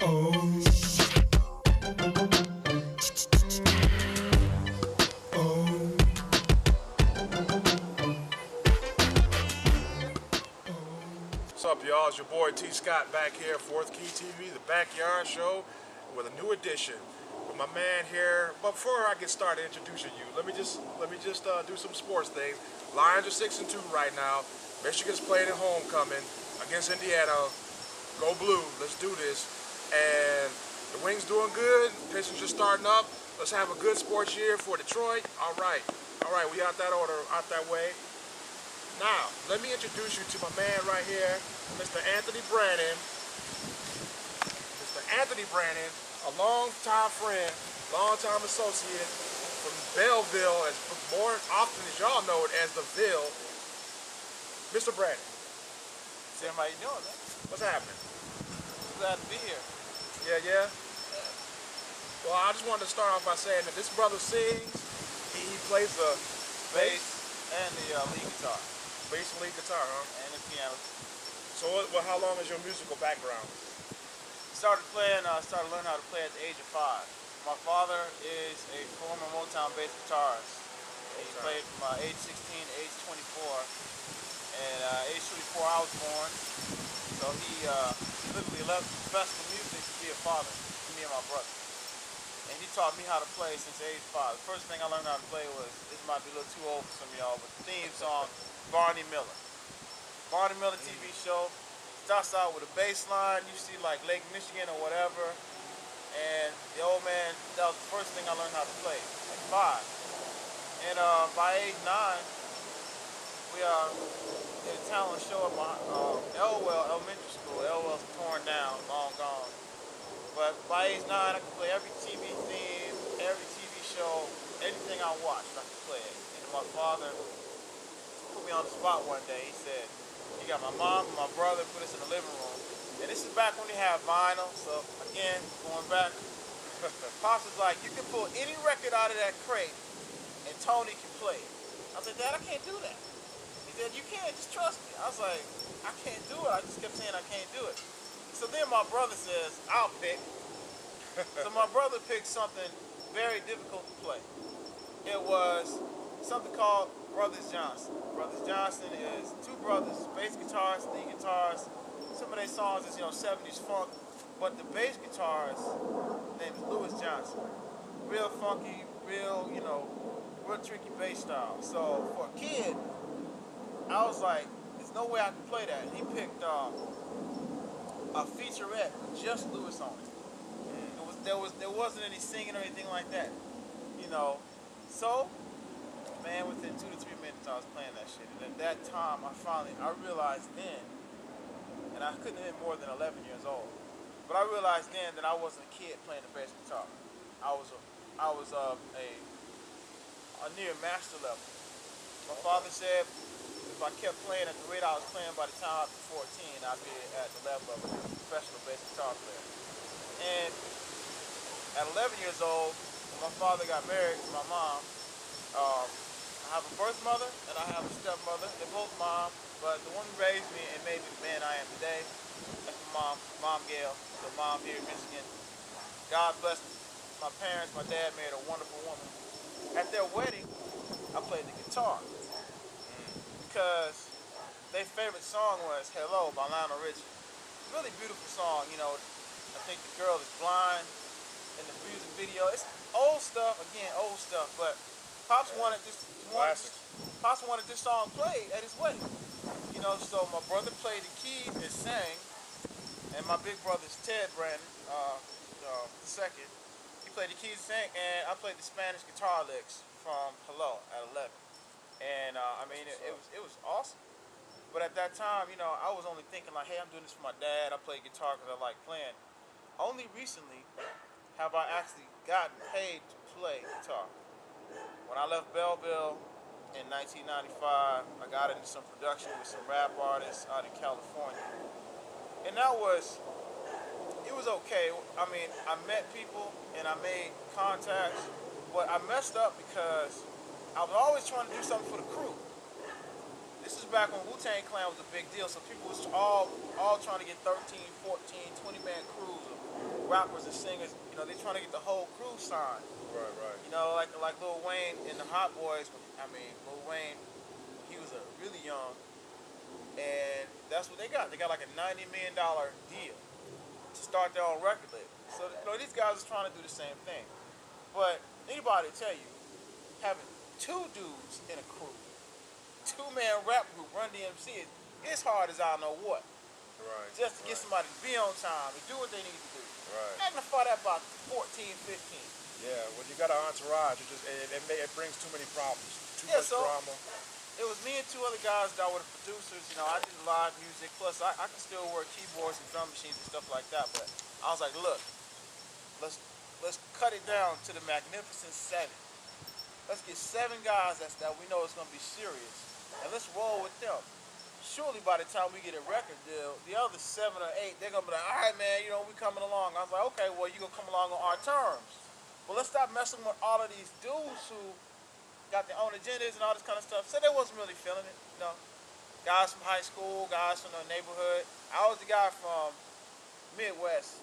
What's up, y'all? It's your boy T. Scott back here, 4thKiTV, the backyard show with a new edition with my man here. But before I get started introducing you, let me just do some sports things. Lions are 6-2 right now. Michigan's playing at homecoming against Indiana. Go blue! Let's do this. And the Wings doing good. Pistons are starting up. Let's have a good sports year for Detroit. All right. We out that order, out that way. Now, let me introduce you to my man right here, Mr. Anthony Brannon. Mr. Anthony Brannon, a long-time friend, long-time associate from Belleville, as more often as y'all know it as the Ville. Mr. Brannon. Sam, how you doing, man? What's happening? Glad to be here. Yeah. Well, I just wanted to start off by saying that this brother sings. He plays the Bass and the lead guitar. bass and lead guitar, huh? And the piano. So, how long is your musical background? Started learning how to play at the age of 5. My father is a former Motown bass guitarist. He played from age 16 to age 24. And age 24 I was born. So he literally left professional music to be a father to me and my brother. And he taught me how to play since age 5. The first thing I learned how to play was, this might be a little too old for some of y'all, but the theme song, Barney Miller. Barney Miller TV show. Starts out with a bass line, you see like Lake Michigan or whatever. And the old man, that was the first thing I learned how to play, at 5. And by age 9, we did a talent show at my Elwell Elementary School. Elwell's torn down, long gone. But by age 9, I could play every TV theme, every TV show, anything I watched, I could play it. And my father put me on the spot one day. He said, he got my mom and my brother, put us in the living room. And this is back when they had vinyl, so again, going back, Pops was like, you can pull any record out of that crate and Tony can play it. I was like, Dad, I can't do that. He said, you can't, just trust me. I was like, I can't do it. I just kept saying I can't do it. So then my brother says, I'll pick. So my brother picked something very difficult to play. It was something called Brothers Johnson. Brothers Johnson is two brothers, bass guitarists, lead guitarists. Some of their songs is, 70s funk, but the bass guitarist named Louis Johnson. Real funky, real tricky bass style. So for a kid, I was like, there's no way I can play that. And he picked a featurette with just Louis on it. There wasn't any singing or anything like that, So, man, within 2 to 3 minutes I was playing that shit. And at that time, I realized then, and I couldn't have been more than 11 years old, but I realized then that I wasn't a kid playing the bass guitar. I was a near master level. My father said, if I kept playing at the rate I was playing, by the time I was 14, I'd be at the level of a professional bass guitar player. And at 11 years old, when my father got married to my mom, I have a birth mother and I have a stepmother. They're both mom, but the one who raised me and made me the man I am today, that's my mom Gail, the mom here in Michigan. God bless my parents. My dad married a wonderful woman. At their wedding, I played the guitar. Because their favorite song was Hello by Lionel Richie. Really beautiful song, I think the girl is blind in the music video. It's old stuff, but Pops wanted this song played at his wedding. So my brother played the keys and sang, and my big brother's Ted Brannon, the second, he played the keys and sang, and I played the Spanish guitar licks from Hello at 11. And it was awesome. But at that time, I was only thinking like, hey, I'm doing this for my dad. I play guitar because I like playing. Only recently have I actually gotten paid to play guitar. When I left Belleville in 1995, I got into some production with some rap artists out in California. And it was okay. I met people and I made contacts, but I messed up because I was always trying to do something for the crew. This is back when Wu-Tang Clan was a big deal, so people was all trying to get 13, 14, 20-man crews of rappers and singers, you know, they trying to get the whole crew signed. Right, right. You know, like Lil Wayne and the Hot Boys. I mean, Lil Wayne, he was really young, and that's what they got. They got like a $90 million deal to start their own record label. So you know, these guys are trying to do the same thing. But anybody tell you, having two dudes in a crew, two-man rap group, Run DMC, it's hard as I know what. Right. Just to get somebody to be on time and do what they need to do. Right. Magnify that by 14, 15. Yeah, when you got an entourage, it brings too many problems, too much So drama. it was me and two other guys that were the producers. You know, I did live music. Plus, I can still work keyboards and drum machines and stuff like that. But I was like, look, let's cut it down to the magnificent seven. Let's get 7 guys that we know is going to be serious, and let's roll with them. Surely by the time we get a record deal, the other 7 or 8, they're going to be like, all right, man, you know, we coming along. I was like, okay, well, you're going to come along on our terms. But let's stop messing with all of these dudes who got their own agendas and all this kind of stuff. So they wasn't really feeling it, you know. Guys from high school, guys from the neighborhood. I was the guy from Midwest.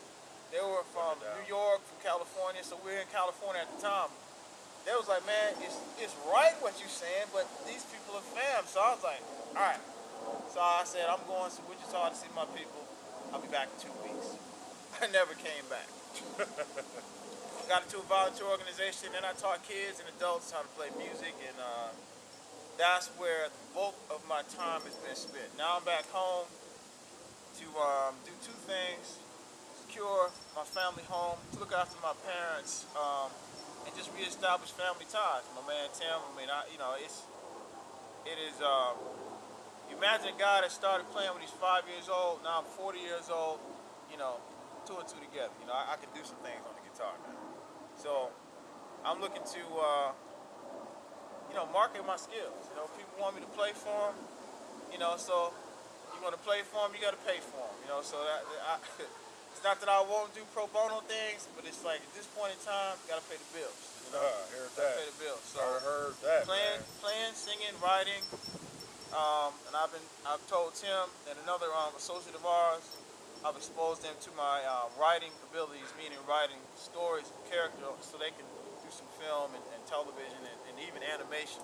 They were from New York, from California, so we were in California at the time. They was like, man, it's right what you're saying, but these people are fam. So I was like, all right. So I said, I'm going to Wichita to see my people. I'll be back in 2 weeks. I never came back. Got into a volunteer organization, and I taught kids and adults how to play music, and that's where the bulk of my time has been spent. Now I'm back home to do 2 things: secure my family home, to look after my parents, and just reestablish family ties. My man Tim, I mean, it is. You imagine a guy that started playing when he's 5 years old. Now I'm 40 years old. You know, 2 and 2 together. You know, I can do some things on the guitar now. So I'm looking to, you know, market my skills. You know, people want me to play for them. You know, so you want to play for them, you got to pay for them. You know, so it's not that I won't do pro bono things, but it's like at this point in time, you got to pay the bills. You know, Heard that. pay the bills. So heard that. playing, singing, writing. And I've told Tim and another associate of ours, I've exposed them to my writing abilities, meaning writing stories and character, so they can do some film and television and even animation.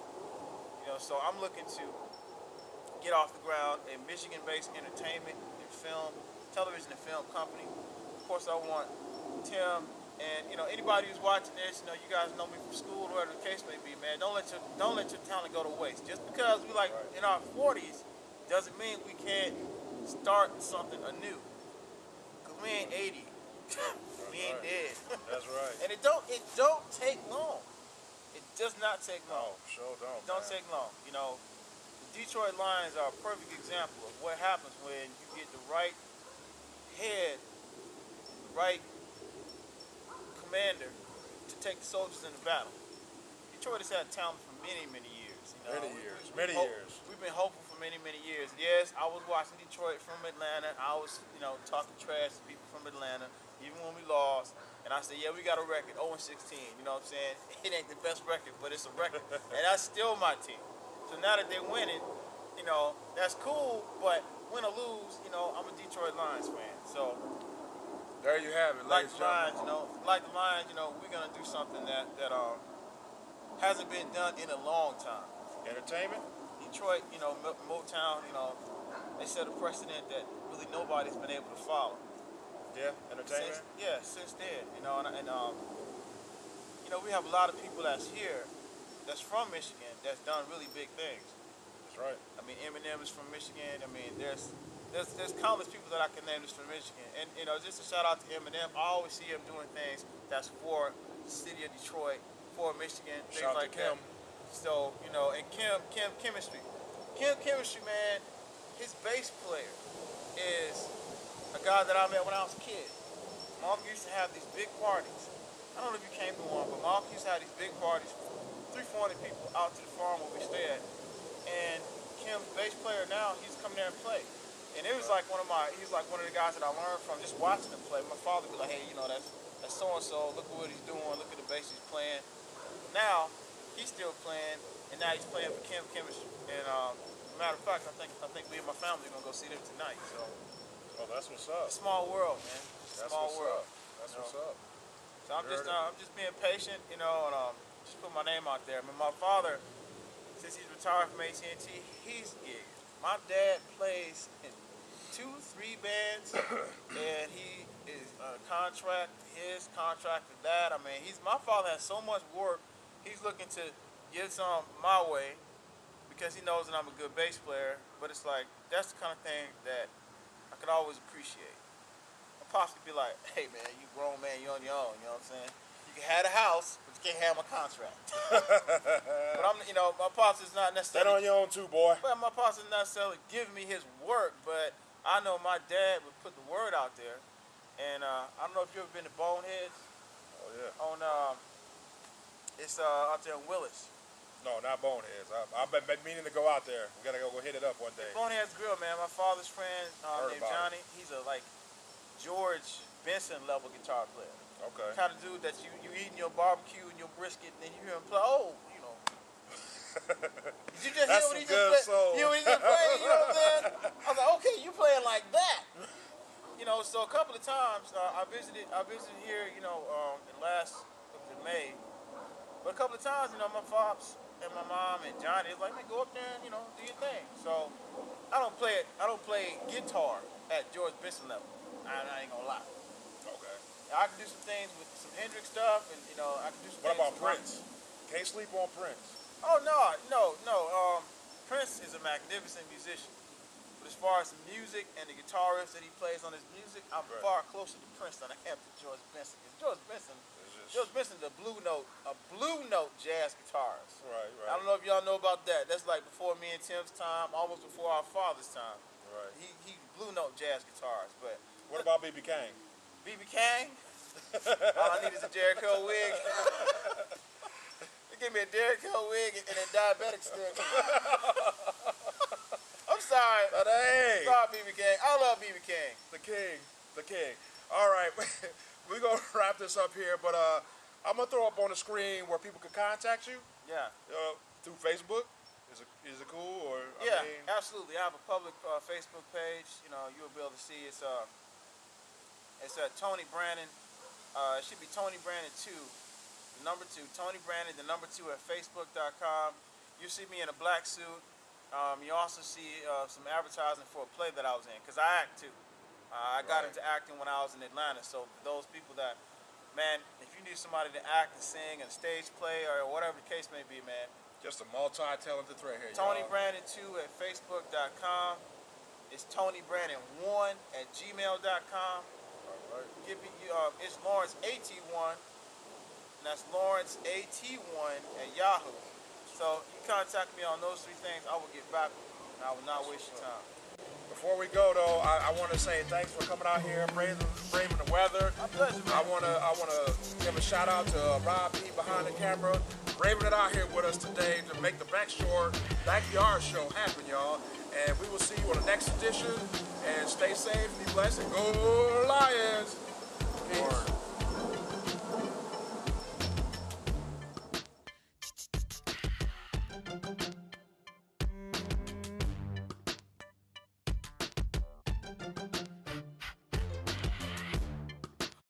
You know, so I'm looking to get off the ground a Michigan-based entertainment and film, television and film company. Of course, I want Tim and, you know, anybody who's watching this, you know, you guys know me from school, whatever the case may be, man. Don't let your talent go to waste. Just because we like in our 40s doesn't mean we can't start something anew. Cause we ain't 80. We ain't dead. That's right. And it don't take long. It does not take long. Oh, sure don't. It don't take long. You know, the Detroit Lions are a perfect example of what happens when you get the right head, the right commander to take the soldiers into battle. Detroit has had talent for many, many years. You know? Many years. We've been hopeful for many, many years. Yes, I was watching Detroit from Atlanta. I was, you know, talking trash to people from Atlanta, even when we lost. And I said, yeah, we got a record, 0-16. You know what I'm saying? It ain't the best record, but it's a record. And that's still my team. So now that they're winning, you know, that's cool. But win or lose, you know, I'm a Detroit Lions fan. So there you have it, like ladies the Lions, you know, we're gonna do something that hasn't been done in a long time. Entertainment? Detroit, you know, Motown, you know, they set a precedent that really nobody's been able to follow. Yeah, entertainment. Since then, you know, and you know, we have a lot of people that's here, that's from Michigan, that's done really big things. That's right. I mean, Eminem is from Michigan. I mean, there's countless people that I can name that's from Michigan. And, you know, just a shout out to Eminem. I always see him doing things that's for the city of Detroit, for Michigan, things Shout like to Kim. that. So, you know, and Kim Chemistry. Kim Chemistry, man, his bass player is a guy that I met when I was a kid. Mark used to have these big parties. I don't know if you came to one, but Mark used to have these big parties, 300-400 people out to the farm where we stay at. And Kim's bass player now, he's come there and play. And it was like he's like one of the guys that I learned from just watching him play. My father would be like, hey, you know, that's so-and-so, look at what he's doing, look at the bass he's playing. Now, he's still playing, and now he's playing for Kim Chemistry. And matter of fact, I think me and my family are gonna go see them tonight. So Oh, that's what's up. it's a small world, man. That's Small what's world. up. That's what's up. So I'm just being patient, you know, and just put my name out there. I mean, my father, since he's retired from AT&T, he's gigging. My dad plays in 2-3 bands, and he is on a contract. His contract is that. I mean, my father has so much work. He's looking to get some my way because he knows that I'm a good bass player. But it's like that's the kind of thing that I could always appreciate. Possibly be like, hey man, you grown man, you on your own, you know what I'm saying? You can have a house, but you can't have my contract. But I'm, you know, my pops is not necessarily. Stand on your own too, boy. But my pops is not necessarily giving me his work, but I know my dad would put the word out there. And I don't know if you ever been to Boneheads. Oh yeah. On it's out there in Willis. No, not Boneheads. I've been meaning to go out there. We gotta go hit it up one day. Boneheads Grill, man. My father's friend named Johnny. He's a George Benson level guitar player. Okay. Kind of dude that you eating your barbecue and your brisket, and then you hear him play. Oh, you know. Did you just hear what he just played? You know what he just played? You know what I'm saying? I was like, okay, you playing like that. You know, so a couple of times I visited here. You know, in May. But a couple of times, you know, my pops and my mom and Johnny is like, man, go up there and, you know, do your thing. So I don't play guitar at George Benson level. I ain't gonna lie. Okay. I can do some things with some Hendrix stuff, and you know, I can do some. What things about Prince? Can't sleep on Prince. Oh no. Prince is a magnificent musician, but as far as the music and the guitar riffs that he plays on his music, I'm far closer to Prince than I am to George Benson. George Benson's a blue note jazz guitarist. Right. I don't know if y'all know about that. That's like before me and Tim's time, almost before our father's time. Right. He blue note jazz guitarist, but. What about B.B. King? B.B. King? All I need is a Jericho wig. Give me a Jericho wig and a diabetic stick. I'm sorry. But hey. Sorry, B.B. King. I love B.B. King. The king. All right. We're going to wrap this up here, but I'm going to throw up on the screen where people can contact you. Yeah. Through Facebook. Is it cool? Or yeah, I mean, absolutely. I have a public Facebook page. You know, you'll be able to see it's Tony Brannon. It should be Tony Brannon 2, the number 2. Tony Brannon, the number 2 at Facebook.com. You see me in a black suit. You also see some advertising for a play that I was in, because I act too. I got into acting when I was in Atlanta. So for those people that, man, if you need somebody to act and sing in a stage play or whatever the case may be, man. Just a multi-talented thread here, Tony Brannon 2 at Facebook.com. It's Tony Brannon 1 at gmail.com. It's Lawrence AT1, and that's Lawrence AT1 at Yahoo. So you contact me on those 3 things, I will get back with you, and I will not waste your time. Before we go though, I want to say thanks for coming out here, braving the weather. My pleasure, man. I want to give a shout out to Rob P behind the camera, braving it out here with us today to make the backyard show happen, y'all. And we will see you on the next edition. And stay safe, be blessed, and go Lions. Peace.